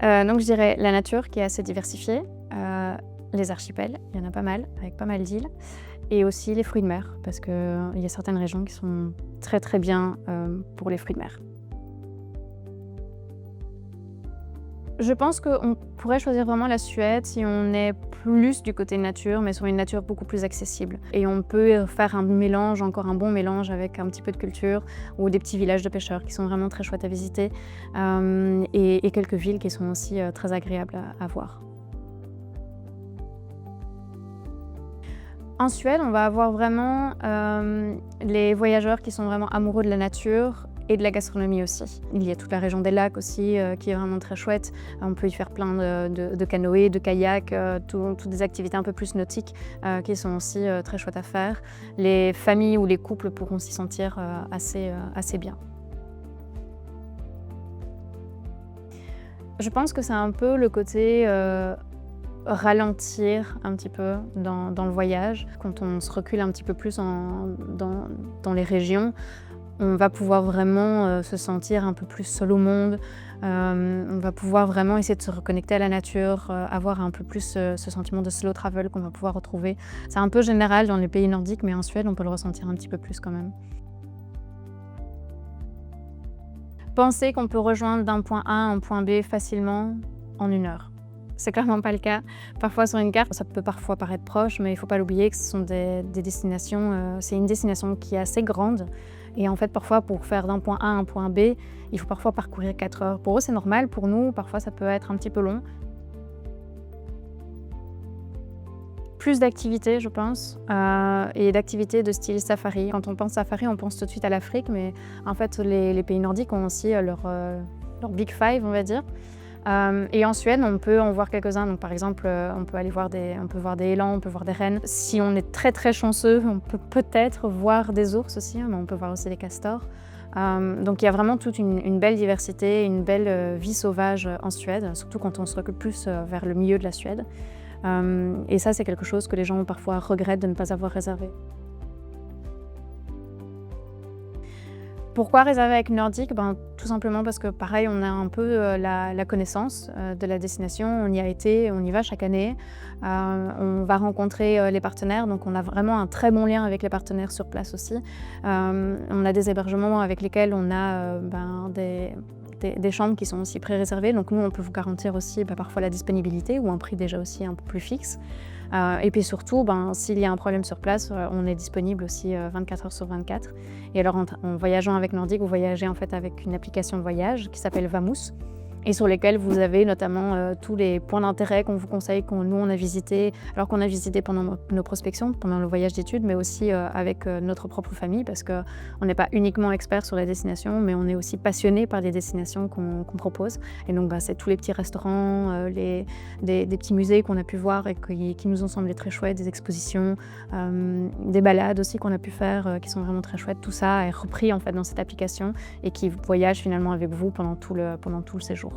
Donc je dirais la nature qui est assez diversifiée, les archipels, il y en a pas mal, avec pas mal d'îles, et aussi les fruits de mer, parce qu'il y a certaines régions qui sont très très bien pour les fruits de mer. Je pense qu'on pourrait choisir vraiment la Suède si on est plus du côté nature, mais sur une nature beaucoup plus accessible. Et on peut faire un mélange, encore un bon mélange avec un petit peu de culture ou des petits villages de pêcheurs qui sont vraiment très chouettes à visiter et quelques villes qui sont aussi très agréables à voir. En Suède, on va avoir vraiment les voyageurs qui sont vraiment amoureux de la nature et de la gastronomie aussi. Il y a toute la région des lacs aussi qui est vraiment très chouette. On peut y faire plein de canoës, de kayaks, toutes des activités un peu plus nautiques qui sont aussi très chouettes à faire. Les familles ou les couples pourront s'y sentir assez bien. Je pense que c'est un peu le côté ralentir un petit peu dans le voyage. Quand on se recule un petit peu plus dans les régions, on va pouvoir vraiment se sentir un peu plus seul au monde. On va pouvoir vraiment essayer de se reconnecter à la nature, avoir un peu plus ce sentiment de slow travel qu'on va pouvoir retrouver. C'est un peu général dans les pays nordiques, mais en Suède, on peut le ressentir un petit peu plus quand même. Penser qu'on peut rejoindre d'un point A à un point B facilement en 1 heure. C'est clairement pas le cas. Parfois sur une carte, ça peut parfois paraître proche, mais il faut pas l'oublier que ce sont des destinations, c'est une destination qui est assez grande. Et en fait, parfois, pour faire d'un point A à un point B, il faut parfois parcourir 4 heures. Pour eux, c'est normal. Pour nous, parfois, ça peut être un petit peu long. Plus d'activités, je pense, et d'activités de style safari. Quand on pense safari, on pense tout de suite à l'Afrique, mais en fait, les pays nordiques ont aussi leur Big Five, on va dire. Et en Suède, on peut en voir quelques-uns. Donc, par exemple, on peut voir des élans, on peut voir des rennes. Si on est très très chanceux, on peut peut-être voir des ours aussi, mais on peut voir aussi des castors. Donc il y a vraiment toute une belle diversité, une belle vie sauvage en Suède, surtout quand on se recule plus vers le milieu de la Suède. Et ça, c'est quelque chose que les gens parfois regrettent de ne pas avoir réservé. Pourquoi réserver avec Nordic? Tout simplement parce que pareil, on a un peu la connaissance de la destination. On y a été, on y va chaque année. On va rencontrer les partenaires, donc on a vraiment un très bon lien avec les partenaires sur place aussi. On a des hébergements avec lesquels on a des chambres qui sont aussi pré-réservées. Donc nous, on peut vous garantir aussi parfois la disponibilité ou un prix déjà aussi un peu plus fixe. Et puis surtout, s'il y a un problème sur place, on est disponible aussi 24 heures sur 24. Et alors en voyageant avec Nordic, vous voyagez en fait avec une application de voyage qui s'appelle Vamos, et sur lesquels vous avez notamment tous les points d'intérêt qu'on vous conseille, nous on a visité, alors qu'on a visité pendant nos prospections, pendant le voyage d'études, mais aussi avec notre propre famille, parce qu'on n'est pas uniquement expert sur la destination, mais on est aussi passionné par les destinations qu'on propose. Et donc c'est tous les petits restaurants, des petits musées qu'on a pu voir et qui nous ont semblé très chouettes, des expositions, des balades aussi qu'on a pu faire qui sont vraiment très chouettes. Tout ça est repris en fait dans cette application et qui voyage finalement avec vous pendant tout le séjour.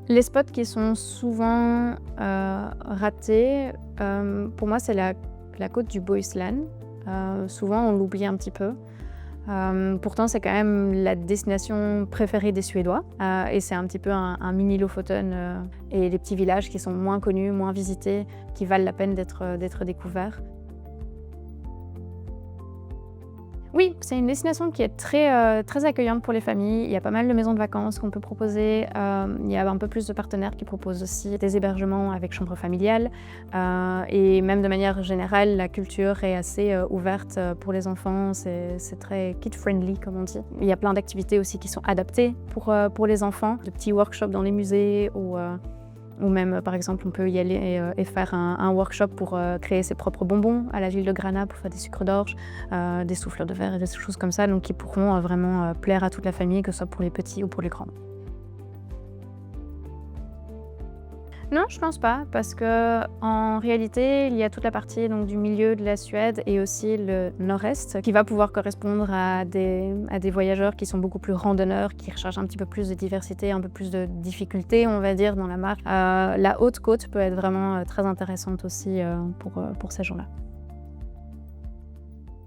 Les spots qui sont souvent ratés, pour moi, c'est la côte du Bohuslän. Souvent, on l'oublie un petit peu. Pourtant, c'est quand même la destination préférée des Suédois. Et c'est un petit peu un mini Lofoten et des petits villages qui sont moins connus, moins visités, qui valent la peine d'être découverts. Oui, c'est une destination qui est très accueillante pour les familles. Il y a pas mal de maisons de vacances qu'on peut proposer. Il y a un peu plus de partenaires qui proposent aussi des hébergements avec chambre familiale. Et même de manière générale, la culture est assez ouverte pour les enfants. C'est très kid-friendly, comme on dit. Il y a plein d'activités aussi qui sont adaptées pour les enfants. De petits workshops dans les musées ou même, par exemple, on peut y aller et faire un workshop pour créer ses propres bonbons à la ville de Grana pour faire des sucres d'orge, des souffleurs de verre et des choses comme ça, donc qui pourront vraiment plaire à toute la famille, que ce soit pour les petits ou pour les grands. Non, je pense pas, parce qu'en réalité, il y a toute la partie donc, du milieu de la Suède et aussi le nord-est qui va pouvoir correspondre à des voyageurs qui sont beaucoup plus randonneurs, qui recherchent un petit peu plus de diversité, un peu plus de difficulté, on va dire, dans la marche. La haute côte peut être vraiment très intéressante aussi pour ces gens-là.